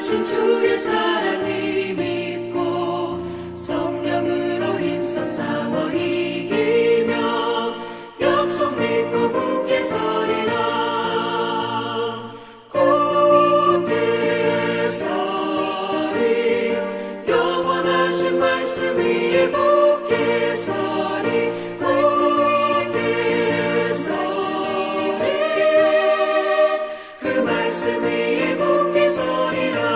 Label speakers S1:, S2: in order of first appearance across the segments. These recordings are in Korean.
S1: 하신 주의 사랑 힘입고 성령으로 힘써 싸워 이기며 약속 믿고 굳게 서리라. 굳게 서리 영원하신 말씀 위에 굳게 서리. 굳게 서리 그 말씀 위에 굳게 서리라.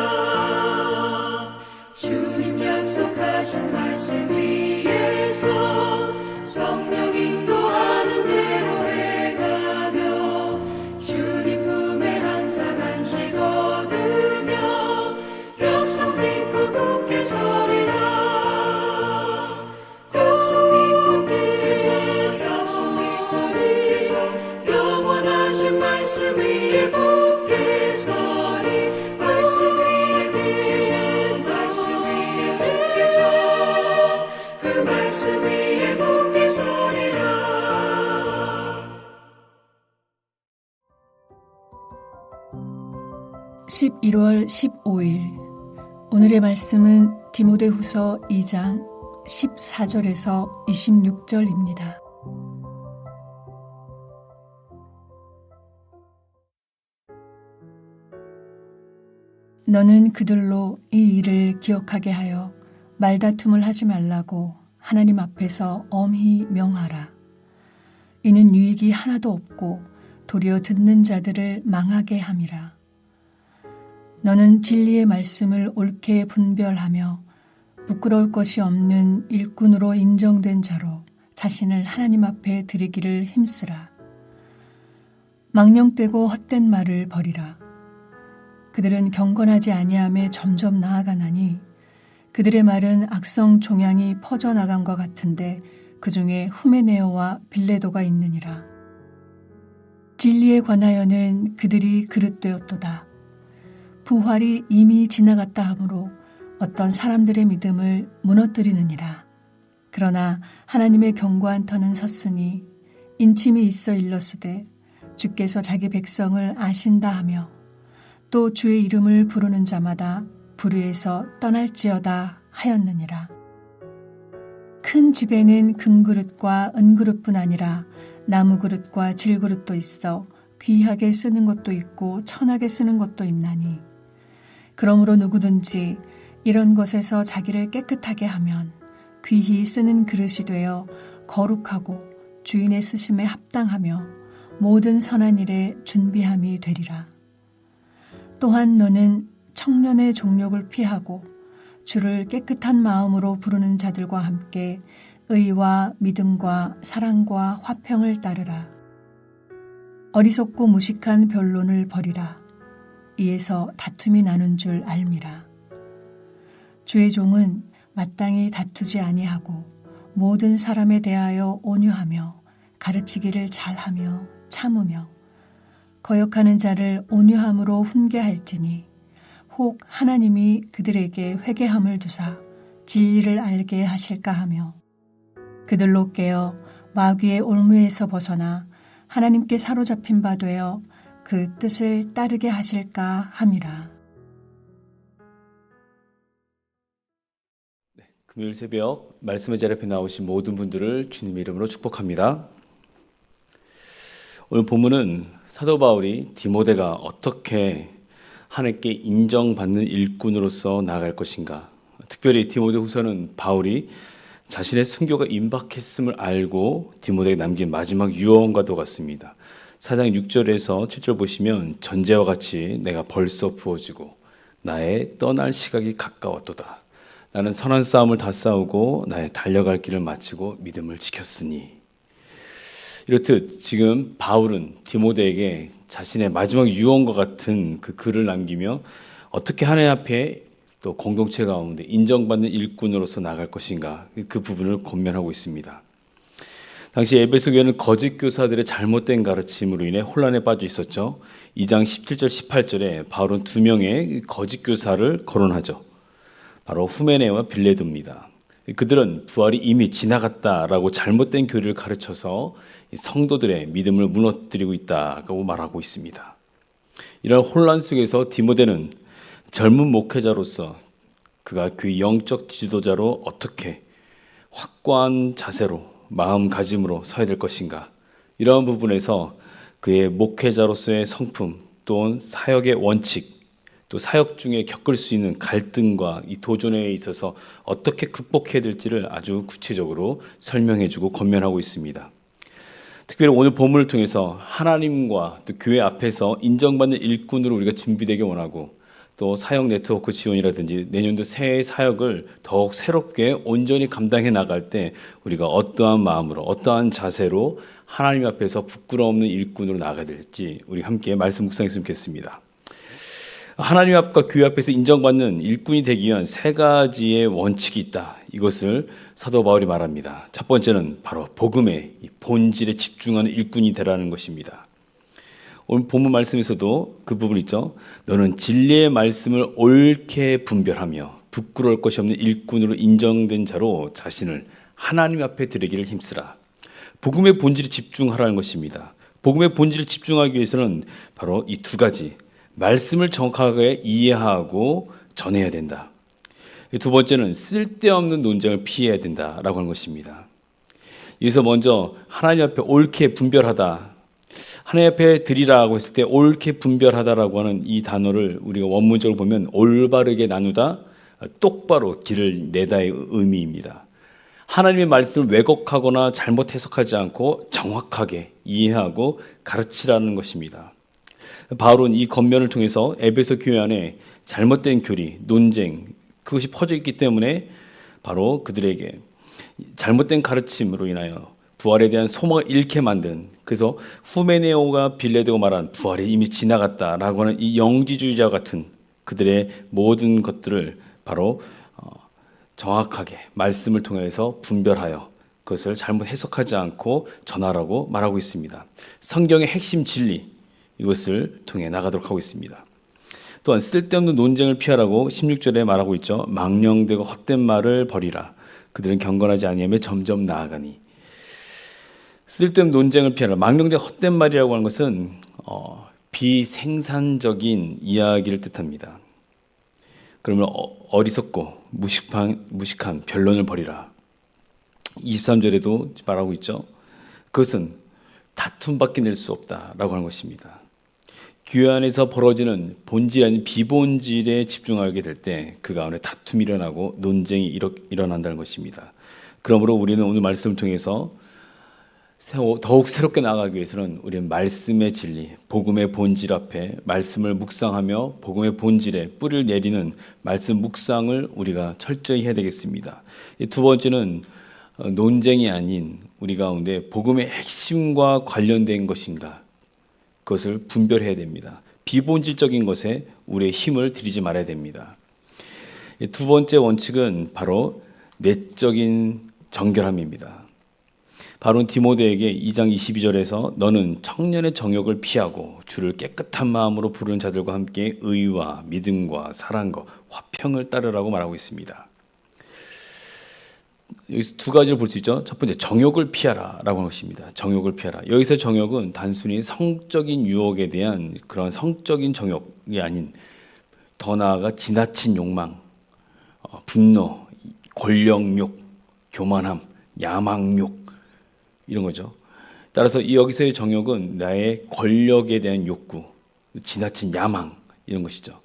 S1: 주님 약속하신 말씀 위에서 성령 인도하는 대로 해가며 주님 품에 항상 안식 얻으며 약속 믿고 굳게 서리라. 약속 믿고 굳게 서리 영원하신 말씀 위에 굳게 서리. 말씀 위에 굳게 서 그 말씀 위에 굳게 서리라.
S2: 11월 15일 오늘의 말씀은 디모데후서 2장 14절에서 26절입니다. 너는 그들로 이 일을 기억하게 하여 말다툼을 하지 말라고 하나님 앞에서 엄히 명하라. 이는 유익이 하나도 없고 도리어 듣는 자들을 망하게 함이라. 너는 진리의 말씀을 옳게 분별하며 부끄러울 것이 없는 일꾼으로 인정된 자로 자신을 하나님 앞에 드리기를 힘쓰라. 망령되고 헛된 말을 버리라. 그들은 경건하지 아니함에 점점 나아가나니 그들의 말은 악성 종양이 퍼져나감과 같은데 그 중에 후메네오와 빌레도가 있느니라. 진리에 관하여는 그들이 그릇되었도다. 부활이 이미 지나갔다 하므로 어떤 사람들의 믿음을 무너뜨리느니라. 그러나 하나님의 견고한 터는 섰으니 인침이 있어 일렀으되 주께서 자기 백성을 아신다 하며 또 주의 이름을 부르는 자마다 불의에서 떠날지어다 하였느니라. 큰 집에는 금그릇과 은그릇뿐 아니라 나무그릇과 질그릇도 있어 귀하게 쓰는 것도 있고 천하게 쓰는 것도 있나니 그러므로 누구든지 이런 것에서 자기를 깨끗하게 하면 귀히 쓰는 그릇이 되어 거룩하고 주인의 쓰심에 합당하며 모든 선한 일에 준비함이 되리라. 또한 너는 청년의 종욕을 피하고 주를 깨끗한 마음으로 부르는 자들과 함께 의와 믿음과 사랑과 화평을 따르라. 어리석고 무식한 변론을 버리라. 이에서 다툼이 나는 줄 알미라. 주의 종은 마땅히 다투지 아니하고 모든 사람에 대하여 온유하며 가르치기를 잘하며 참으며 거역하는 자를 온유함으로 훈계할지니 혹 하나님이 그들에게 회개함을 두사 진리를 알게 하실까 하며 그들로 깨어 마귀의 올무에서 벗어나 하나님께 사로잡힌 바 되어 그 뜻을 따르게 하실까 함이라.
S3: 금요일 새벽 말씀의 자리 앞에 나오신 모든 분들을 주님의 이름으로 축복합니다. 오늘 본문은 사도 바울이 디모데가 어떻게 하나님께 인정받는 일꾼으로서 나아갈 것인가, 특별히 디모데 후서는 바울이 자신의 순교가 임박했음을 알고 디모데에게 남긴 마지막 유언과도 같습니다. 4장 6절에서 7절 보시면 전제와 같이 내가 벌써 부어지고 나의 떠날 시각이 가까웠도다. 나는 선한 싸움을 다 싸우고 나의 달려갈 길을 마치고 믿음을 지켰으니. 이렇듯 지금 바울은 디모데에게 자신의 마지막 유언과 같은 그 글을 남기며 어떻게 하나님 앞에 또 공동체 가운데 인정받는 일꾼으로서 나갈 것인가, 그 부분을 권면하고 있습니다. 당시 에베소 교회는 거짓 교사들의 잘못된 가르침으로 인해 혼란에 빠져 있었죠. 2장 17절 18절에 바울은 두 명의 거짓 교사를 거론하죠. 바로 후메네와 빌레도입니다. 그들은 부활이 이미 지나갔다라고 잘못된 교리를 가르쳐서 성도들의 믿음을 무너뜨리고 있다고 말하고 있습니다. 이런 혼란 속에서 디모데는 젊은 목회자로서 그가 교회 영적 지도자로 어떻게 확고한 자세로 마음가짐으로 서야 될 것인가, 이러한 부분에서 그의 목회자로서의 성품 또는 사역의 원칙, 또 사역 중에 겪을 수 있는 갈등과 이 도전에 있어서 어떻게 극복해야 될지를 아주 구체적으로 설명해주고 권면하고 있습니다. 특별히 오늘 본문을 통해서 하나님과 또 교회 앞에서 인정받는 일꾼으로 우리가 준비되기 원하고, 또 사역 네트워크 지원이라든지 내년도 새해 사역을 더욱 새롭게 온전히 감당해 나갈 때 우리가 어떠한 마음으로 어떠한 자세로 하나님 앞에서 부끄러움 없는 일꾼으로 나아가야 될지 우리 함께 말씀 묵상했으면 좋겠습니다. 하나님 앞과 교회 앞에서 인정받는 일꾼이 되기 위한 세 가지의 원칙이 있다. 이것을 사도 바울이 말합니다. 첫 번째는 바로 복음의 본질에 집중하는 일꾼이 되라는 것입니다. 오늘 본문 말씀에서도 그 부분 있죠. 너는 진리의 말씀을 옳게 분별하며 부끄러울 것이 없는 일꾼으로 인정된 자로 자신을 하나님 앞에 드리기를 힘쓰라. 복음의 본질에 집중하라는 것입니다. 복음의 본질에 집중하기 위해서는 바로 이 두 가지, 말씀을 정확하게 이해하고 전해야 된다. 두 번째는 쓸데없는 논쟁을 피해야 된다라고 하는 것입니다. 여기서 먼저 하나님 앞에 옳게 분별하다, 하나님 앞에 드리라고 했을 때 옳게 분별하다라고 하는 이 단어를 우리가 원문적으로 보면 올바르게 나누다, 똑바로 길을 내다의 의미입니다. 하나님의 말씀을 왜곡하거나 잘못 해석하지 않고 정확하게 이해하고 가르치라는 것입니다. 바울은 이 권면을 통해서 에베소 교회 안에 잘못된 교리, 논쟁, 그것이 퍼져 있기 때문에 바로 그들에게 잘못된 가르침으로 인하여 부활에 대한 소망을 잃게 만든, 그래서 후메네오가 빌레되고 말한 부활이 이미 지나갔다라고 하는 이 영지주의자 같은 그들의 모든 것들을 바로 정확하게 말씀을 통해서 분별하여 그것을 잘못 해석하지 않고 전하라고 말하고 있습니다. 성경의 핵심 진리, 이것을 통해 나가도록 하고 있습니다. 또한 쓸데없는 논쟁을 피하라고 16절에 말하고 있죠. 망령되고 헛된 말을 버리라. 그들은 경건하지 아니하며 점점 나아가니. 쓸데없는 논쟁을 피하라. 망령되고 헛된 말이라고 하는 것은 비생산적인 이야기를 뜻합니다. 그러면 어리석고 무식한 변론을 버리라. 23절에도 말하고 있죠. 그것은 다툼밖에 낼 수 없다라고 하는 것입니다. 교회 안에서 벌어지는 본질 아닌 비본질에 집중하게 될 때 그 가운데 다툼이 일어나고 논쟁이 일어난다는 것입니다. 그러므로 우리는 오늘 말씀을 통해서 더욱 새롭게 나아가기 위해서는 우리는 말씀의 진리, 복음의 본질 앞에 말씀을 묵상하며 복음의 본질에 뿌리를 내리는 말씀 묵상을 우리가 철저히 해야 되겠습니다. 두 번째는 논쟁이 아닌 우리 가운데 복음의 핵심과 관련된 것인가, 그것을 분별해야 됩니다. 비본질적인 것에 우리의 힘을 들이지 말아야 됩니다. 두 번째 원칙은 바로 내적인 정결함입니다. 바로 디모데에게 2장 22절에서 너는 청년의 정욕을 피하고 주를 깨끗한 마음으로 부르는 자들과 함께 의와 믿음과 사랑과 화평을 따르라고 말하고 있습니다. 여기서 두 가지를 볼 수 있죠. 첫 번째, 정욕을 피하라라고 하는 것입니다. 정욕을 피하라. 여기서 정욕은 단순히 성적인 유혹에 대한 그런 성적인 정욕이 아닌, 더 나아가 지나친 욕망, 분노, 권력욕, 교만함, 야망욕, 이런 거죠. 따라서 여기서의 정욕은 나의 권력에 대한 욕구, 지나친 야망, 이런 것이죠.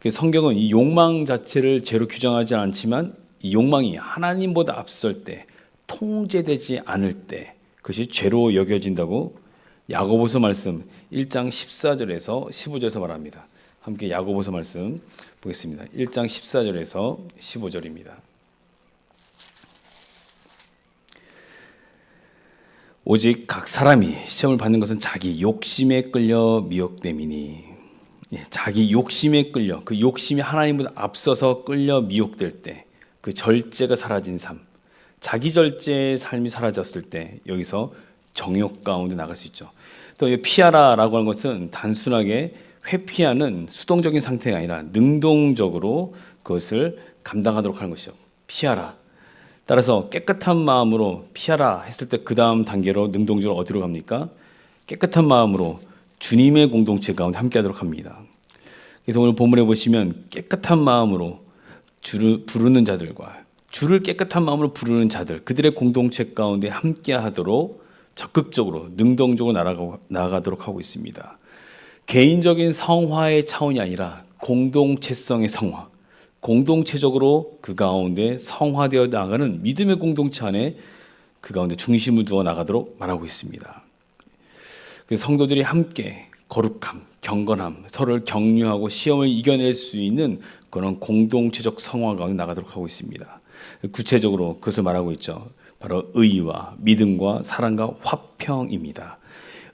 S3: 성경은 이 욕망 자체를 죄로 규정하지 않지만 이 욕망이 하나님보다 앞설 때, 통제되지 않을 때 그것이 죄로 여겨진다고 야고보서 말씀 1장 14절에서 15절에서 말합니다. 함께 야고보서 말씀 보겠습니다. 1장 14절에서 15절입니다. 오직 각 사람이 시험을 받는 것은 자기 욕심에 끌려 미혹됨이니, 자기 욕심에 끌려, 그 욕심이 하나님보다 앞서서 끌려 미혹될 때, 그 절제가 사라진 삶, 자기 절제의 삶이 사라졌을 때 여기서 정욕 가운데 나갈 수 있죠. 또 피하라라고 하는 것은 단순하게 회피하는 수동적인 상태가 아니라 능동적으로 그것을 감당하도록 하는 것이죠. 피하라. 따라서 깨끗한 마음으로 피하라 했을 때 그 다음 단계로 능동적으로 어디로 갑니까? 깨끗한 마음으로 주님의 공동체 가운데 함께하도록 합니다. 그래서 오늘 본문에 보시면 깨끗한 마음으로 주를 부르는 자들과 주를 깨끗한 마음으로 부르는 자들, 그들의 공동체 가운데 함께하도록 적극적으로 능동적으로 나아가도록 하고 있습니다. 개인적인 성화의 차원이 아니라 공동체성의 성화, 공동체적으로 그 가운데 성화되어 나가는 믿음의 공동체 안에 그 가운데 중심을 두어 나가도록 말하고 있습니다. 그래서 성도들이 함께 거룩함, 경건함, 서로를 격려하고 시험을 이겨낼 수 있는 그런 공동체적 성화 가운데 나가도록 하고 있습니다. 구체적으로 그것을 말하고 있죠. 바로 의와 믿음과 사랑과 화평입니다.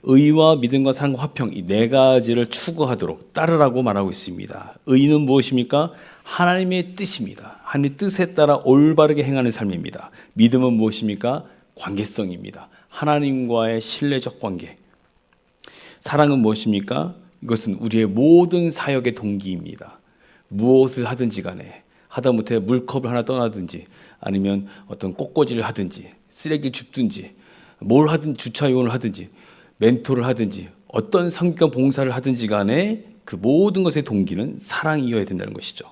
S3: 의와 믿음과 사랑과 화평, 이 네 가지를 추구하도록 따르라고 말하고 있습니다. 의는 무엇입니까? 하나님의 뜻입니다. 하나님의 뜻에 따라 올바르게 행하는 삶입니다. 믿음은 무엇입니까? 관계성입니다. 하나님과의 신뢰적 관계. 사랑은 무엇입니까? 이것은 우리의 모든 사역의 동기입니다. 무엇을 하든지 간에 하다못해 물컵을 하나 떠나든지 아니면 어떤 꽃꽂이를 하든지 쓰레기를 줍든지 뭘 하든 주차 이용을 하든지 멘토를 하든지 어떤 성경 봉사를 하든지 간에 그 모든 것의 동기는 사랑이어야 된다는 것이죠.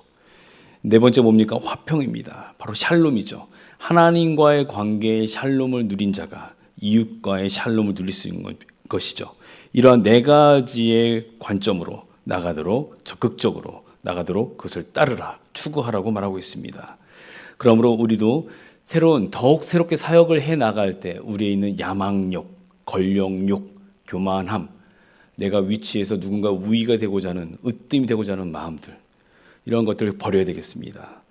S3: 네 번째 뭡니까? 화평입니다. 바로 샬롬이죠. 하나님과의 관계의 샬롬을 누린 자가 이웃과의 샬롬을 누릴 수 있는 것이죠. 이러한 네 가지의 관점으로 나가도록 적극적으로 나가도록 그것을 따르라, 추구하라고 말하고 있습니다. 그러므로 우리도 더욱 새롭게 사역을 해 나갈 때 우리에 있는 야망욕, 권력욕, 교만함, 내가 위치에서 누군가 우위가 되고자 하는 으뜸이 되고자 하는 마음들, 이런 것들을 버려야 되겠습니다.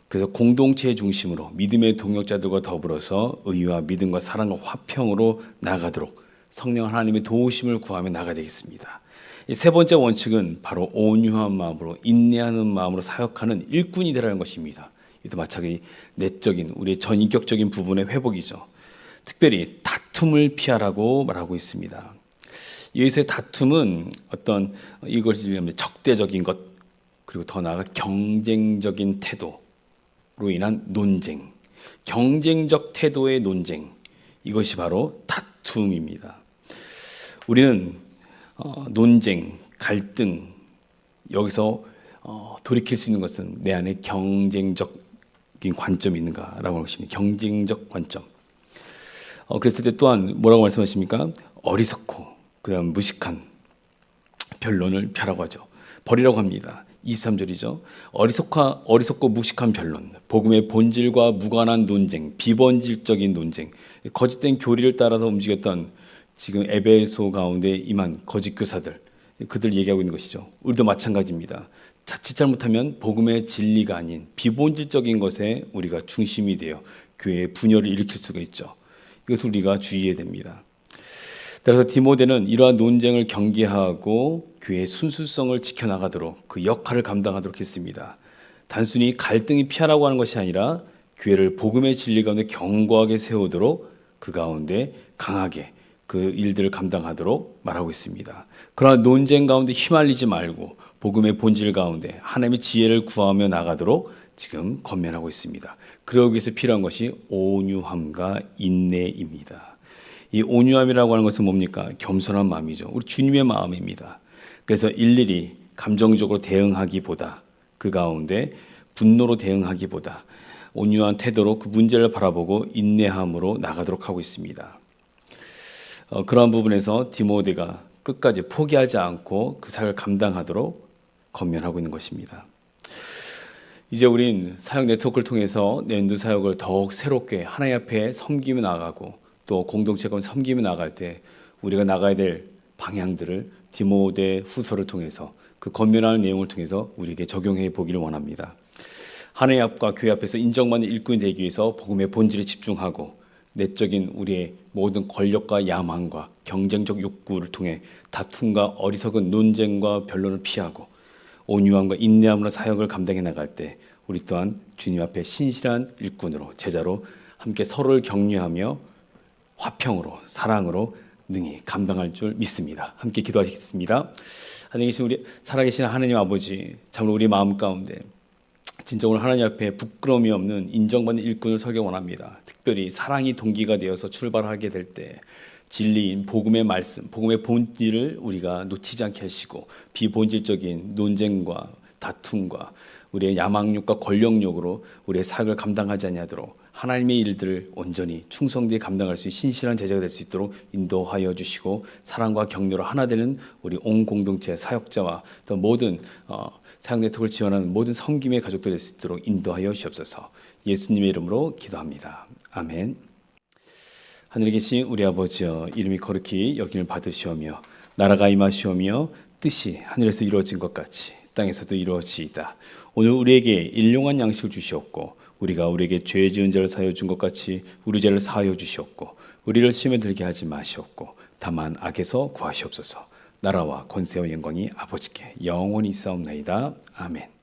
S3: 그래서 공동체의 중심으로 믿음의 동역자들과 더불어서 의와 믿음과 사랑과 화평으로 나가도록 성령 하나님의 도우심을 구하며 나가야 되겠습니다. 이 세 번째 원칙은 바로 온유한 마음으로 인내하는 마음으로 사역하는 일꾼이 되라는 것입니다. 이도 마찬가지 내적인 우리의 전인격적인 부분의 회복이죠. 특별히 다툼을 피하라고 말하고 있습니다. 여기서의 다툼은 어떤 이것을 적대적인 것 그리고 더 나아가 경쟁적인 태도로 인한 논쟁, 경쟁적 태도의 논쟁, 이것이 바로 다툼입니다. 우리는 논쟁, 갈등, 여기서 돌이킬 수 있는 것은 내 안에 경쟁적인 관점이 있는가라고 하십니다. 경쟁적 관점. 그랬을 때 또한 뭐라고 말씀하십니까? 어리석고 그다음 무식한 변론을 펴라고 하죠. 버리라고 합니다. 23절이죠. 어리석고 무식한 변론, 복음의 본질과 무관한 논쟁, 비본질적인 논쟁, 거짓된 교리를 따라서 움직였던 지금 에베소 가운데 임한 거짓 교사들, 그들 얘기하고 있는 것이죠. 우리도 마찬가지입니다. 자칫 잘못하면 복음의 진리가 아닌 비본질적인 것에 우리가 중심이 되어 교회의 분열을 일으킬 수가 있죠. 이것을 우리가 주의해야 됩니다. 따라서 디모데는 이러한 논쟁을 경계하고 교회의 순수성을 지켜나가도록 그 역할을 감당하도록 했습니다. 단순히 갈등이 피하라고 하는 것이 아니라 교회를 복음의 진리 가운데 견고하게 세우도록 그 가운데 강하게 그 일들을 감당하도록 말하고 있습니다. 그러나 논쟁 가운데 휘말리지 말고 복음의 본질 가운데 하나님의 지혜를 구하며 나가도록 지금 권면하고 있습니다. 그러기 위해서 필요한 것이 온유함과 인내입니다. 이 온유함이라고 하는 것은 뭡니까? 겸손한 마음이죠. 우리 주님의 마음입니다. 그래서 일일이 감정적으로 대응하기보다 그 가운데 분노로 대응하기보다 온유한 태도로 그 문제를 바라보고 인내함으로 나가도록 하고 있습니다. 그러한 부분에서 디모데가 끝까지 포기하지 않고 그 사역을 감당하도록 권면하고 있는 것입니다. 이제 우린 사역 네트워크를 통해서 내년도 사역을 더욱 새롭게 하나님 앞에 섬기며 나가고 또 공동체가 섬기며 나갈 때 우리가 나가야 될 방향들을 디모데 후서를 통해서 그 권면하는 내용을 통해서 우리에게 적용해 보기를 원합니다. 하나님 앞과 교회 앞에서 인정받는 일꾼이 되기 위해서 복음의 본질에 집중하고 내적인 우리의 모든 권력과 야망과 경쟁적 욕구를 통해 다툼과 어리석은 논쟁과 변론을 피하고 온유함과 인내함으로 사역을 감당해 나갈 때 우리 또한 주님 앞에 신실한 일꾼으로 제자로 함께 서로를 격려하며 화평으로 사랑으로 능히 감당할 줄 믿습니다. 함께 기도하시겠습니다. 하나님 계신 우리 살아계신 하나님 아버지, 참으로 우리 마음 가운데 진짜 오늘 하나님 앞에 부끄러움이 없는 인정받는 일꾼을 서기 원합니다. 특별히 사랑이 동기가 되어서 출발하게 될 때 진리인 복음의 말씀, 복음의 본질을 우리가 놓치지 않게 하시고 비본질적인 논쟁과 다툼과 우리의 야망욕과 권력욕으로 우리의 사역을 감당하지 아니하도록 하나님의 일들을 온전히 충성되게 감당할 수 있는 신실한 제자가 될 수 있도록 인도하여 주시고 사랑과 격려로 하나 되는 우리 온 공동체 사역자와 또 모든 사역 네트워크를 지원하는 모든 섬김의 가족들 될 수 있도록 인도하여 주옵소서. 예수님의 이름으로 기도합니다. 아멘. 하늘에 계신 우리 아버지여, 이름이 거룩히 여김을 받으시오며 나라가 임하시오며 뜻이 하늘에서 이루어진 것 같이 땅에서도 이루어지이다. 오늘 우리에게 일용할 양식을 주시옵고 우리가 우리에게 죄 지은 자를 사하여 준 것 같이 우리 죄를 사하여 주시옵고 우리를 시험에 들게 하지 마시옵고 다만 악에서 구하시옵소서. 나라와 권세와 영광이 아버지께 영원히 있사옵나이다. 아멘.